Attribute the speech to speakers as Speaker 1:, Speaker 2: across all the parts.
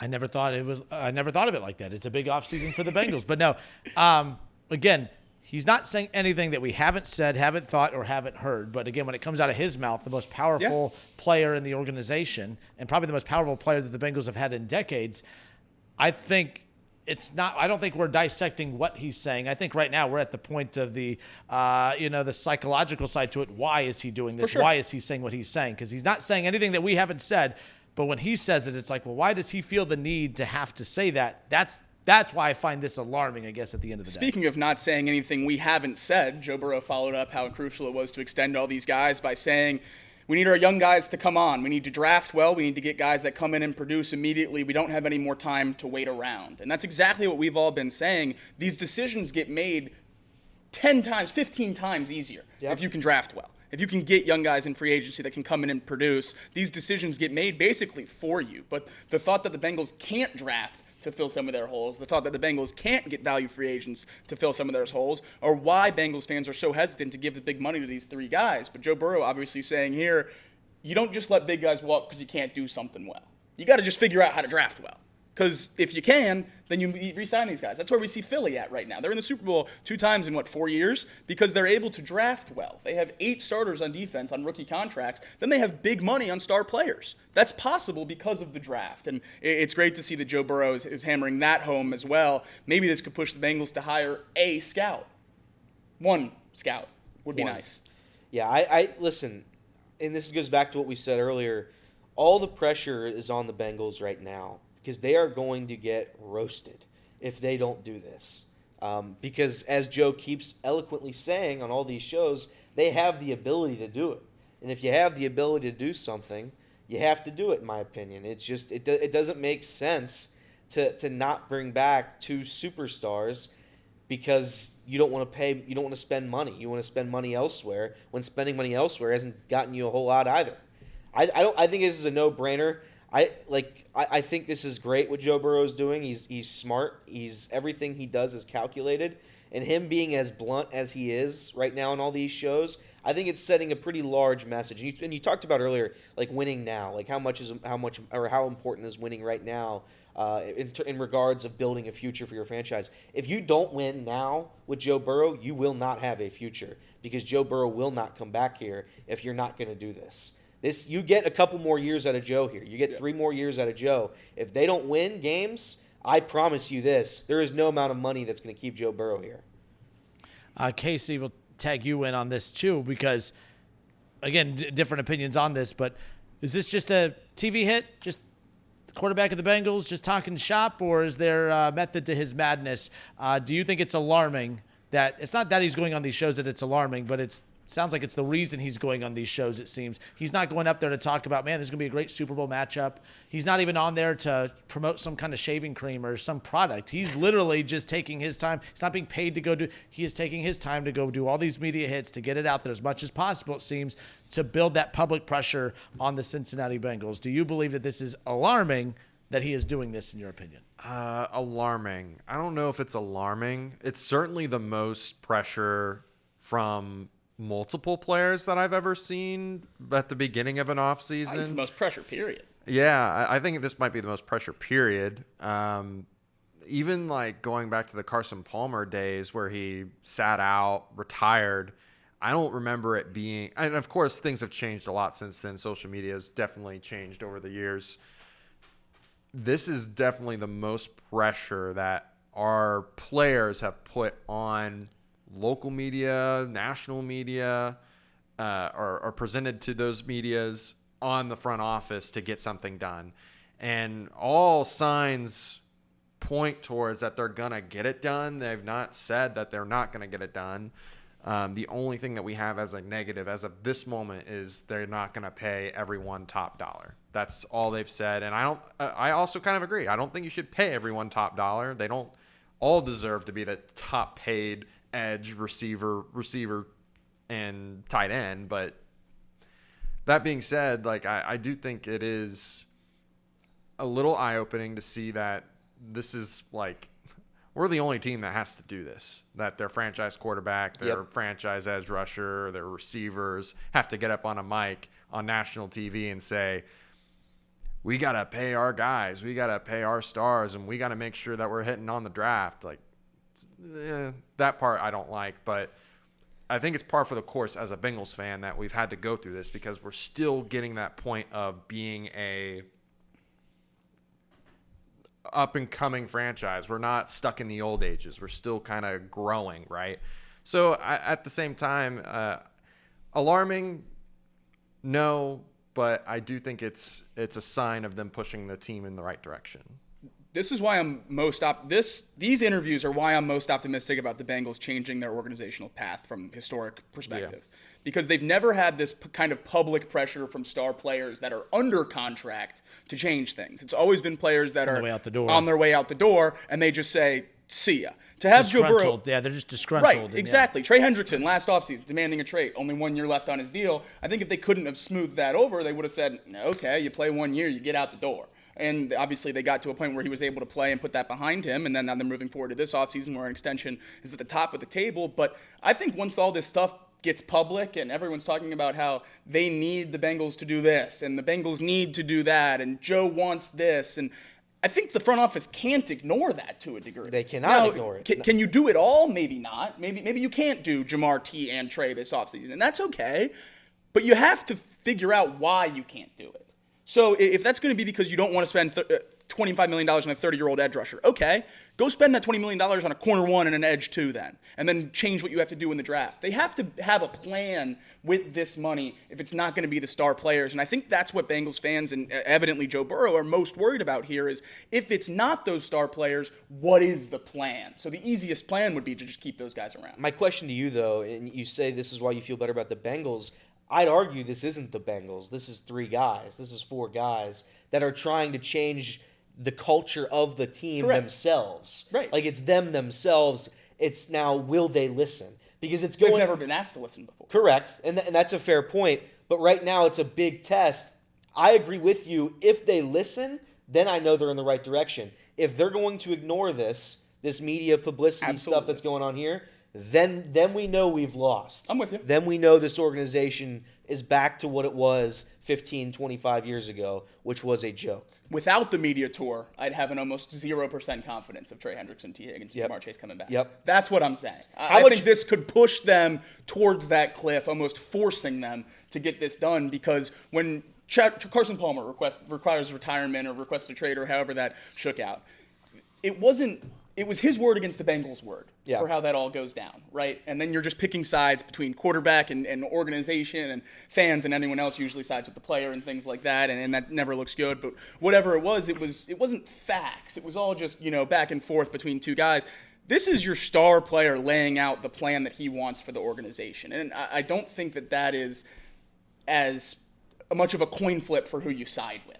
Speaker 1: I never thought of it like that. It's a big offseason for the Bengals. But no, again, he's not saying anything that we haven't said, haven't thought, or haven't heard. But again, when it comes out of his mouth, the most powerful player in the organization and probably the most powerful player that the Bengals have had in decades, I don't think we're dissecting what he's saying. I think right now we're at the point of the psychological side to it. Why is he doing this?
Speaker 2: Sure.
Speaker 1: Why is he saying what he's saying? Because he's not saying anything that we haven't said. But when he says it, it's like, well, why does he feel the need to have to say that? That's why I find this alarming, I guess, at the end of the day.
Speaker 2: Speaking of not saying anything we haven't said, Joe Burrow followed up how crucial it was to extend all these guys by saying, we need our young guys to come on. We need to draft well. We need to get guys that come in and produce immediately. We don't have any more time to wait around. And that's exactly what we've all been saying. These decisions get made 10 times, 15 times easier if you can draft well. If you can get young guys in free agency that can come in and produce, these decisions get made basically for you. But the thought that the Bengals can't draft to fill some of their holes, the thought that the Bengals can't get value free agents to fill some of their holes, or why Bengals fans are so hesitant to give the big money to these three guys. But Joe Burrow obviously saying here, you don't just let big guys walk because you can't do something well. You got to just figure out how to draft well. Because if you can, then you re-sign these guys. That's where we see Philly at right now. They're in the Super Bowl 2 times in, 4 years? Because they're able to draft well. They have 8 starters on defense on rookie contracts. Then they have big money on star players. That's possible because of the draft. And it's great to see that Joe Burrow is hammering that home as well. Maybe this could push the Bengals to hire a scout. 1 scout would be nice.
Speaker 3: Yeah, I listen, and this goes back to what we said earlier. All the pressure is on the Bengals right now, because they are going to get roasted if they don't do this. Because as Joe keeps eloquently saying on all these shows, they have the ability to do it. And if you have the ability to do something, you have to do it, in my opinion. It's just it doesn't make sense to not bring back 2 superstars because you don't want to pay, you don't want to spend money. You want to spend money elsewhere when spending money elsewhere hasn't gotten you a whole lot either. I think this is a no-brainer. I think this is great what Joe Burrow is doing. He's smart. Everything he does is calculated. And him being as blunt as he is right now in all these shows, I think it's setting a pretty large message. And you talked about earlier, like winning now, like how important is winning right now in regards of building a future for your franchise. If you don't win now with Joe Burrow, you will not have a future because Joe Burrow will not come back here if you're not going to do this. You get a couple more years out of Joe here. You get 3 more years out of Joe. If they don't win games, I promise you this, there is no amount of money that's going to keep Joe Burrow here.
Speaker 1: Casey, will tag you in on this too because, again, different opinions on this, but is this just a TV hit? Just the quarterback of the Bengals just talking shop, or is there a method to his madness? Do you think it's alarming that – it's not that he's going on these shows that it's alarming, but it's – sounds like it's the reason he's going on these shows, it seems. He's not going up there to talk about, man, there's going to be a great Super Bowl matchup. He's not even on there to promote some kind of shaving cream or some product. He's literally just taking his time. He's not being paid to go do – he is taking his time to go do all these media hits to get it out there as much as possible, it seems, to build that public pressure on the Cincinnati Bengals. Do you believe that this is alarming that he is doing this, in your opinion?
Speaker 4: Alarming. I don't know if it's alarming. It's certainly the most pressure from – multiple players that I've ever seen at the beginning of an offseason.
Speaker 2: It's the most pressure, period.
Speaker 4: Yeah, I think this might be the most pressure, period. Even like going back to the Carson Palmer days where he sat out, retired, I don't remember it being – and, of course, things have changed a lot since then. Social media has definitely changed over the years. This is definitely the most pressure that our players have put on – local media, national media, are presented to those medias on the front office to get something done. And all signs point towards that they're going to get it done. They've not said that they're not going to get it done. The only thing that we have as a negative as of this moment is they're not going to pay everyone top dollar. That's all they've said. And I also kind of agree. I don't think you should pay everyone top dollar. They don't all deserve to be the top paid edge, receiver, and tight end. But that being said, like I do think it is a little eye-opening to see that this is like we're the only team that has to do this, that their franchise quarterback, their franchise edge rusher, their receivers have to get up on a mic on national TV and say, we got to pay our guys, we got to pay our stars, and we got to make sure that we're hitting on the draft. Like, that part I don't like, but I think it's par for the course as a Bengals fan that we've had to go through this because we're still getting that point of being a up-and-coming franchise. We're not stuck in the old ages. We're still kind of growing, right? So at the same time, alarming, no, but I do think it's a sign of them pushing the team in the right direction.
Speaker 2: This is why I'm these interviews are why I'm most optimistic about the Bengals changing their organizational path from historic perspective. Yeah. Because they've never had this kind of public pressure from star players that are under contract to change things. It's always been players that are on their way out the door, and they just say, see ya. To have Joe Burrow.
Speaker 1: Yeah, they're just disgruntled.
Speaker 2: Right, exactly. Yeah. Trey Hendrickson, last offseason, demanding a trade. Only 1 year left on his deal. I think if they couldn't have smoothed that over, they would have said, okay, you play 1 year, you get out the door. And obviously they got to a point where he was able to play and put that behind him. And then now they're moving forward to this offseason where an extension is at the top of the table. But I think once all this stuff gets public and everyone's talking about how they need the Bengals to do this and the Bengals need to do that and Joe wants this, and I think the front office can't ignore that to a degree.
Speaker 3: They cannot ignore it.
Speaker 2: Can you do it all? Maybe not. Maybe you can't do Jamar, T, and Trey this offseason, and that's okay. But you have to figure out why you can't do it. So if that's going to be because you don't want to spend $25 million on a 30-year-old edge rusher, okay, go spend that $20 million on a corner one and an edge two then, and then change what you have to do in the draft. They have to have a plan with this money if it's not going to be the star players. And I think that's what Bengals fans and evidently Joe Burrow are most worried about here is if it's not those star players, what is the plan? So the easiest plan would be to just keep those guys around.
Speaker 3: My question to you, though, and you say this is why you feel better about the Bengals, I'd argue this isn't the Bengals. This is 3 guys. This is 4 guys that are trying to change the culture of the team themselves.
Speaker 2: Right.
Speaker 3: Like it's them themselves. It's now, will they listen? Because
Speaker 2: they've never been asked to listen before.
Speaker 3: Correct. And that's a fair point. But right now it's a big test. I agree with you. If they listen, then I know they're in the right direction. If they're going to ignore this media publicity stuff that's going on here, then we know we've lost.
Speaker 2: I'm with you.
Speaker 3: Then we know this organization is back to what it was 15, 25 years ago, which was a joke.
Speaker 2: Without the media tour, I'd have an almost 0% confidence of Trey Hendrickson, T. Higgins, and Jamar Chase coming back.
Speaker 3: Yep.
Speaker 2: That's what I'm saying. I think this could push them towards that cliff, almost forcing them to get this done, because when Carson Palmer requires retirement or requests a trade or however that shook out, it was his word against the Bengals' word for how that all goes down, right? And then you're just picking sides between quarterback and organization, and fans and anyone else usually sides with the player and things like that, and that never looks good. But whatever it wasn't facts. It was all just, back and forth between 2 guys. This is your star player laying out the plan that he wants for the organization. And I don't think that is as much of a coin flip for who you side with.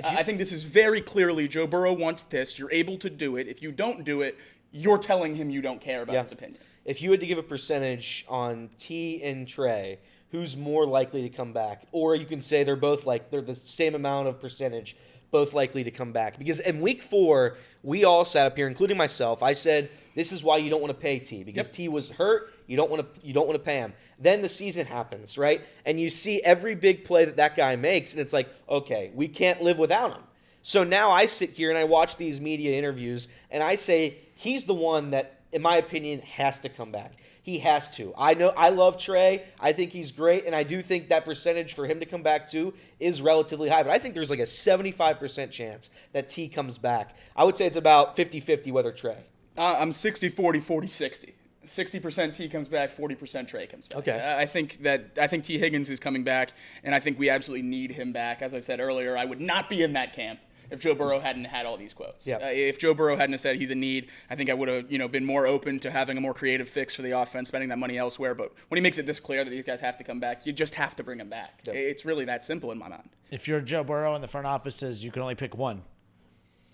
Speaker 2: I think this is very clearly Joe Burrow wants this. You're able to do it. If you don't do it, you're telling him you don't care about his opinion.
Speaker 3: If you had to give a percentage on T and Trey, who's more likely to come back? Or you can say they're the same amount of percentage, both likely to come back. Because in week 4, we all sat up here, including myself. I said, this is why you don't want to pay T, because T was hurt. You don't want to pay him. Then the season happens, right? And you see every big play that guy makes, and it's like, okay, we can't live without him. So now I sit here and I watch these media interviews, and I say he's the one that, in my opinion, has to come back. He has to. I know I love Trey. I think he's great, and I do think that percentage for him to come back too is relatively high. But I think there's like a 75% chance that T comes back. I would say it's about 50-50 whether Trey.
Speaker 2: I'm 60-40, 40-60. 60% T comes back, 40% Trey comes back.
Speaker 3: Okay.
Speaker 2: I think T. Higgins is coming back, and I think we absolutely need him back. As I said earlier, I would not be in that camp if Joe Burrow hadn't had all these quotes.
Speaker 3: Yep.
Speaker 2: If Joe Burrow hadn't said he's a need, I think I would have been more open to having a more creative fix for the offense, spending that money elsewhere. But when he makes it this clear that these guys have to come back, you just have to bring them back.
Speaker 3: Yep.
Speaker 2: It's really that simple in my mind.
Speaker 1: If you're Joe Burrow and the front office says you can only pick one,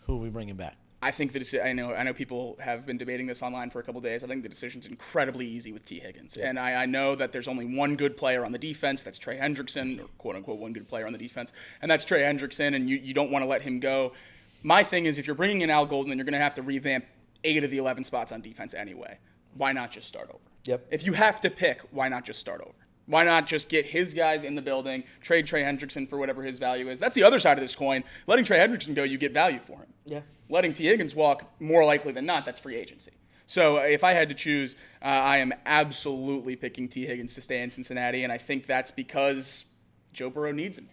Speaker 1: who are we bringing back?
Speaker 2: I think I know people have been debating this online for a couple of days. I think the decision's incredibly easy with T. Higgins. Yeah. And I know that there's only one good player on the defense. That's Trey Hendrickson, or quote-unquote one good player on the defense. And that's Trey Hendrickson, and you don't want to let him go. My thing is, if you're bringing in Al Golden, then you're going to have to revamp 8 of the 11 spots on defense anyway. Why not just start over?
Speaker 3: Yep.
Speaker 2: If you have to pick, why not just start over? Why not just get his guys in the building, trade Trey Hendrickson for whatever his value is? That's the other side of this coin. Letting Trey Hendrickson go, you get value for him.
Speaker 3: Yeah.
Speaker 2: Letting T. Higgins walk, more likely than not, that's free agency. So if I had to choose, I am absolutely picking T. Higgins to stay in Cincinnati, and I think that's because Joe Burrow needs him here.